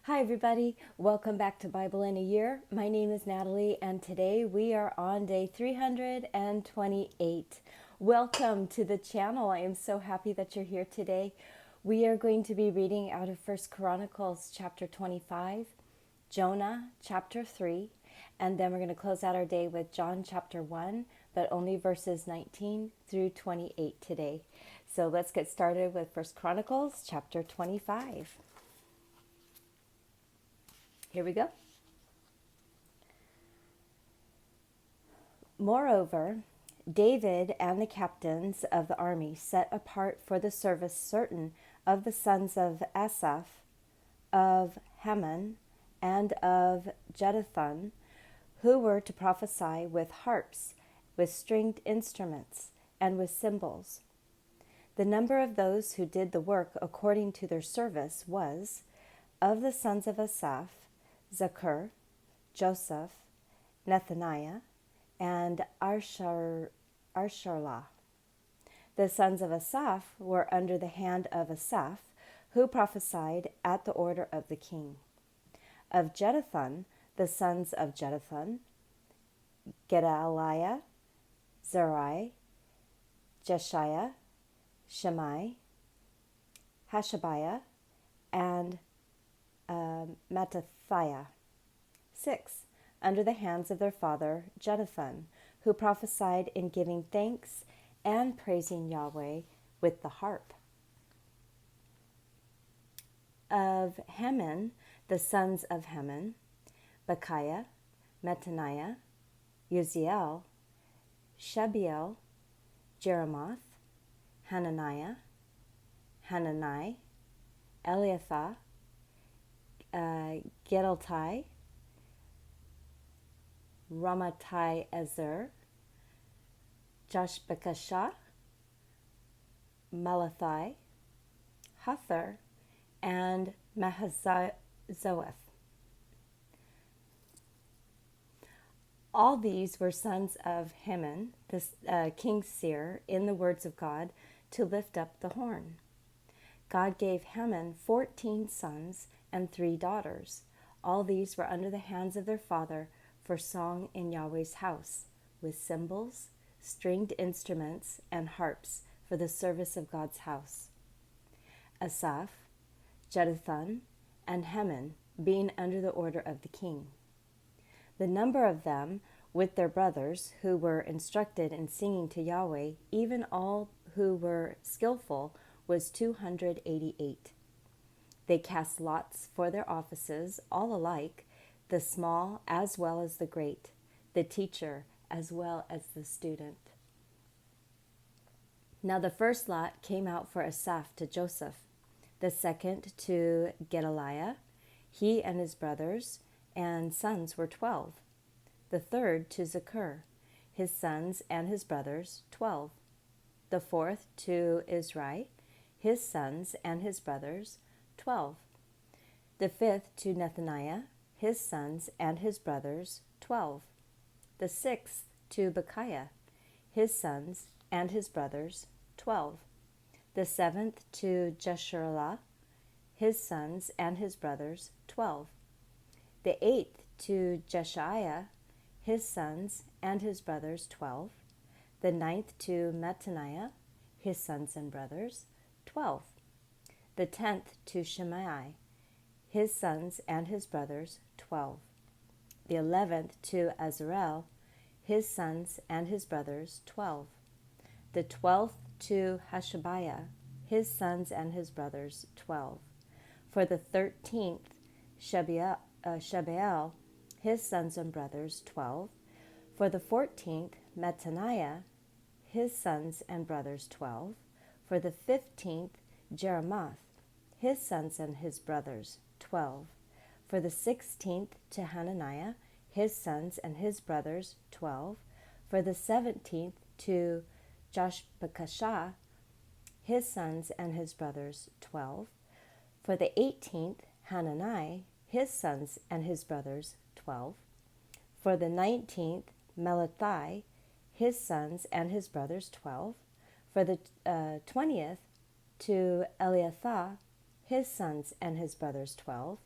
Hi, everybody. Welcome back to Bible in a Year. My name is Natalie, and today we are on day 328. Welcome to the channel. I am so happy that you're here today. We are going to be reading out of 1 Chronicles chapter 25, Jonah chapter 3, and then we're going to close out our day with John chapter 1, but only verses 19 through 28 today. So let's get started with 1 Chronicles chapter 25. Here we go. Moreover, David and the captains of the army set apart for the service certain of the sons of Asaph, of Heman, and of Jeduthun, who were to prophesy with harps, with stringed instruments, and with cymbals. The number of those who did the work according to their service was, of the sons of Asaph, Zaccur, Joseph, Nethaniah, and Arsharlah. The sons of Asaph were under the hand of Asaph, who prophesied at the order of the king. Of Jeduthun, the sons of Jeduthun, Gedaliah, Zerai, Jeshiah, Shimei, Hashabiah, and Mattathiah. 6. Under the hands of their father Jeduthun, who prophesied in giving thanks and praising Yahweh with the harp. Of Heman, the sons of Heman, Bechiah, Mattaniah, Uziel, Shabiel, Jeremoth, Hananiah, Hanani, Eliathah, Gedaltai, Ramatai Ezer, Joshbekashah, Malathi, Hathor, and Mahazoeth. All these were sons of Heman, the king's seer, in the words of God, to lift up the horn. God gave Heman 14 sons and 3 daughters. All these were under the hands of their father for song in Yahweh's house, with cymbals, stringed instruments, and harps for the service of God's house. Asaph, Jeduthun, and Heman being under the order of the king. The number of them with their brothers who were instructed in singing to Yahweh, even all who were skillful, was 288. They cast lots for their offices, all alike, the small as well as the great, the teacher as well as the student. Now the first lot came out for Asaph to Joseph, the second to Gedaliah. He and his brothers and sons were 12. The third to Zaccur, his sons and his brothers, 12. The fourth to Izri, his sons and his brothers, 12. The fifth to Nethaniah, his sons and his brothers, 12. The sixth to Bechiah, his sons and his brothers, 12. The seventh to Jeshurlah, his sons and his brothers, 12. The eighth to Jeshiah, his sons and his brothers, 12. The ninth to Mattaniah, his sons and brothers, 12. The 10th to Shimei, his sons and his brothers, 12. The 11th to Azarel, his sons and his brothers, 12. The 12th to Hashabiah, his sons and his brothers, 12. For the 13th, Shabiel, his sons and brothers, 12. For the 14th, Mattaniah, his sons and brothers, 12. For the 15th, Jeremoth, his sons and his brothers, 12. For the 16th to Hananiah, his sons and his brothers, 12. For the 17th to Joshbekashah, his sons and his brothers, 12. For the 18th, Hanani, his sons and his brothers, 12. For the 19th, Malathi, his sons and his brothers, 12. For the 20th, to Eliathah, his sons and his brothers, 12.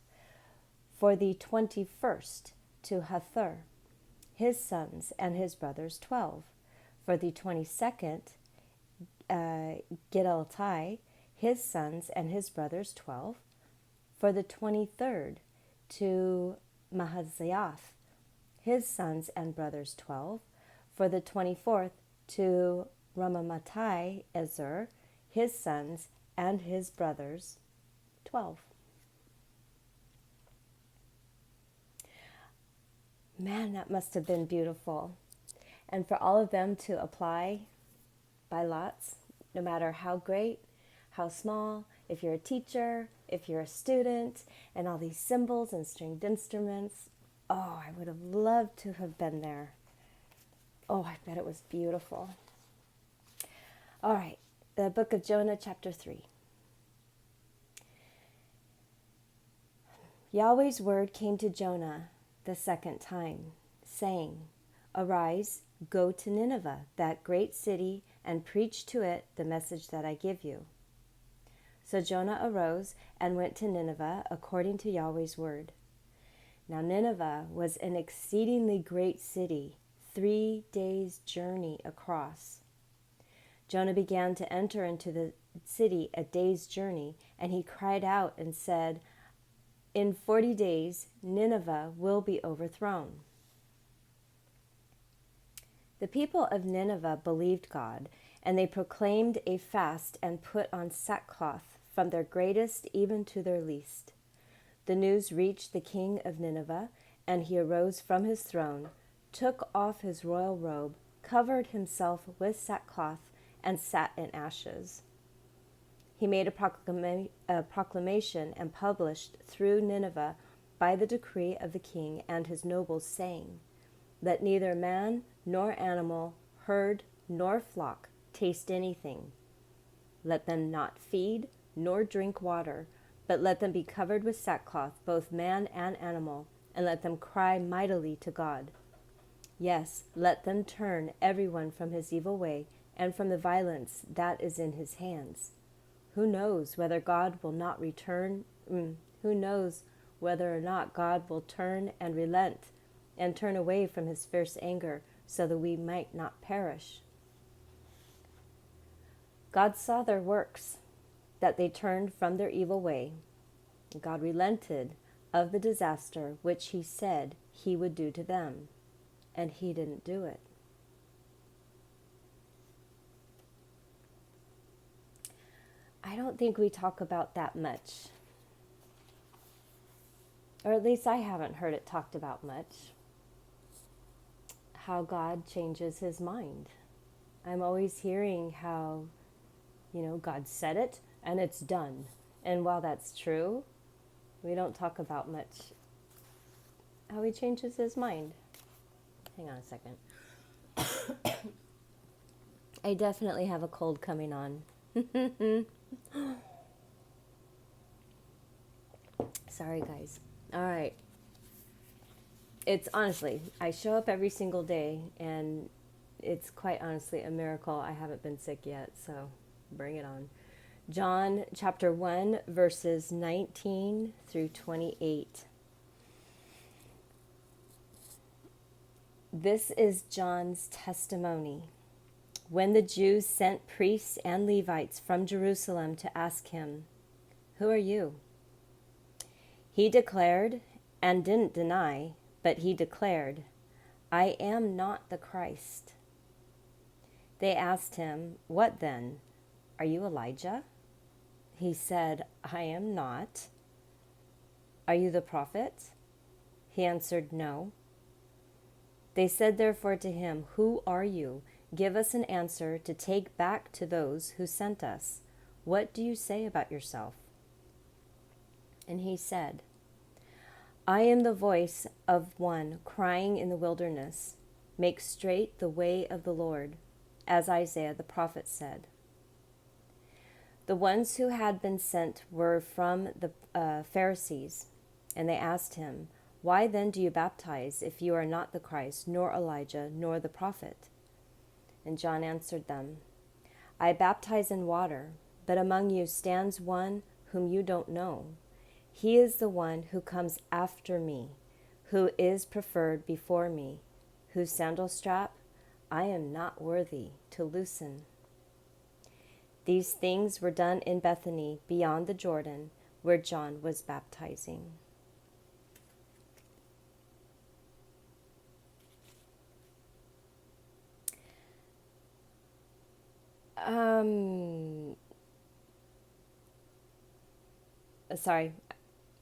For the 21st to Hathor, his sons and his brothers 12. For the 22nd, Gidaltai, his sons and his brothers 12. For the 23rd, to Mahaziath, his sons and brothers 12. For the 24th, to Ramamatai Ezer, his sons and his brothers 12. Man, that must have been beautiful. And for all of them to apply by lots, no matter how great, how small, if you're a teacher, if you're a student, and all these cymbals and stringed instruments. Oh, I would have loved to have been there. Oh, I bet it was beautiful. All right, the book of Jonah, chapter 3. Yahweh's word came to Jonah the second time, saying, Arise, go to Nineveh, that great city, and preach to it the message that I give you. So Jonah arose and went to Nineveh according to Yahweh's word. Now Nineveh was an exceedingly great city, 3 days' journey across. Jonah began to enter into the city a day's journey, and he cried out and said, In 40 days Nineveh will be overthrown. The people of Nineveh believed God, and they proclaimed a fast and put on sackcloth, from their greatest even to their least. The news reached the king of Nineveh, and he arose from his throne, took off his royal robe, covered himself with sackcloth, and sat in ashes. He made a proclamation and published through Nineveh by the decree of the king and his nobles, saying, Let neither man nor animal, herd nor flock taste anything. Let them not feed nor drink water, but let them be covered with sackcloth, both man and animal, and let them cry mightily to God. Yes, let them turn everyone from his evil way and from the violence that is in his hands. Who knows whether God will not return? Who knows whether or not God will turn and relent and turn away from his fierce anger so that we might not perish? God saw their works, that they turned from their evil way. God relented of the disaster which he said he would do to them, and he didn't do it. I don't think we talk about that much. Or at least I haven't heard it talked about much. How God changes his mind. I'm always hearing how, God said it and it's done. And while that's true, we don't talk about much how he changes his mind. Hang on a second. I definitely have a cold coming on. Sorry, guys. All right. It's honestly, I show up every single day, and it's quite honestly a miracle I haven't been sick yet, so bring it on. John chapter 1, verses 19 through 28. This is John's testimony. When the Jews sent priests and Levites from Jerusalem to ask him, Who are you? He declared, and didn't deny, but he declared, I am not the Christ. They asked him, What then? Are you Elijah? He said, I am not. Are you the prophet? He answered, No. They said therefore to him, Who are you? Give us an answer to take back to those who sent us. What do you say about yourself? And he said, I am the voice of one crying in the wilderness, Make straight the way of the Lord, as Isaiah the prophet said. The ones who had been sent were from the Pharisees, and they asked him, Why then do you baptize if you are not the Christ, nor Elijah, nor the prophet? And John answered them, I baptize in water, but among you stands one whom you don't know. He is the one who comes after me, who is preferred before me, whose sandal strap I am not worthy to loosen. These things were done in Bethany beyond the Jordan, where John was baptizing. Sorry,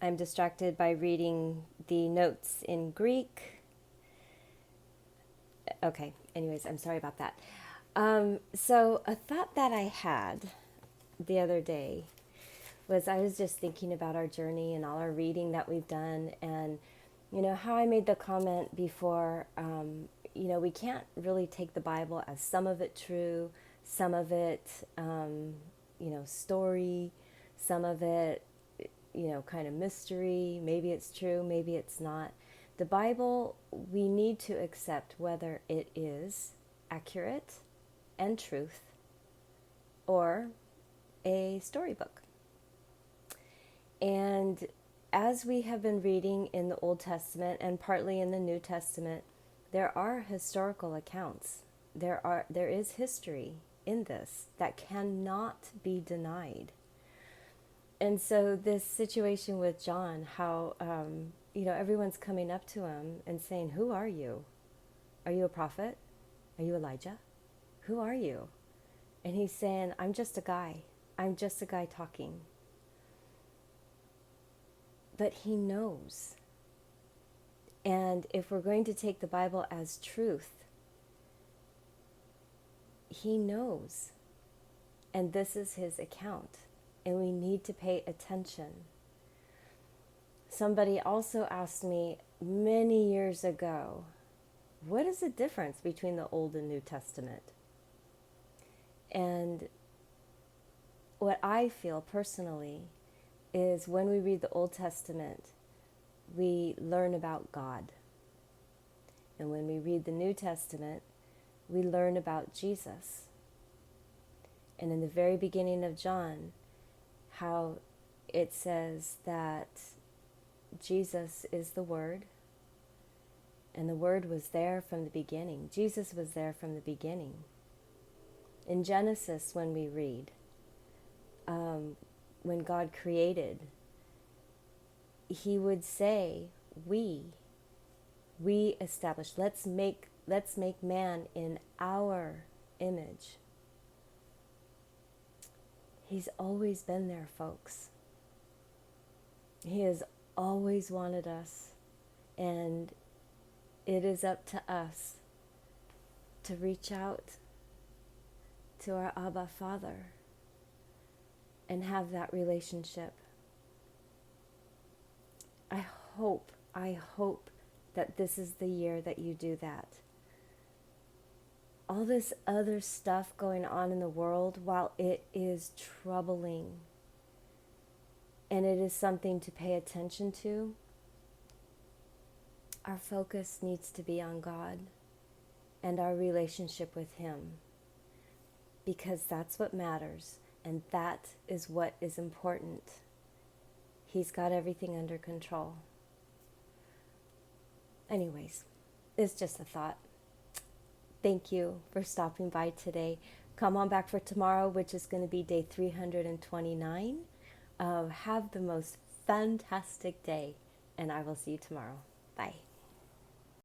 I'm distracted by reading the notes in Greek. Okay, anyways, I'm sorry about that. So a thought that I had the other day was I was just thinking about our journey and all our reading that we've done, and how I made the comment before, we can't really take the Bible as some of it true, some of it, story, some of it, kind of mystery. Maybe it's true, maybe it's not. The Bible, we need to accept whether it is accurate and truth or a storybook. And as we have been reading in the Old Testament and partly in the New Testament, there are historical accounts. There is history in this that cannot be denied. And so this situation with John, how, everyone's coming up to him and saying, who are you? Are you a prophet? Are you Elijah? Who are you? And he's saying, I'm just a guy. I'm just a guy talking. But he knows. And if we're going to take the Bible as truth, he knows. And this is his account. And we need to pay attention. Somebody also asked me many years ago, what is the difference between the Old and New Testament? And what I feel personally is when we read the Old Testament, we learn about God. And when we read the New Testament, we learn about Jesus. And in the very beginning of John, how it says that Jesus is the Word, and the Word was there from the beginning. Jesus was there from the beginning. In Genesis, when we read, when God created, he would say, we established, let's make man in our image. He's always been there, folks. He has always wanted us, and it is up to us to reach out to our Abba Father and have that relationship. I hope that this is the year that you do that. All this other stuff going on in the world, while it is troubling and it is something to pay attention to, our focus needs to be on God and our relationship with him, because that's what matters, and that is what is important. He's got everything under control. Anyways, it's just a thought. Thank you for stopping by today. Come on back for tomorrow, which is going to be day 329. Have the most fantastic day, and I will see you tomorrow. Bye.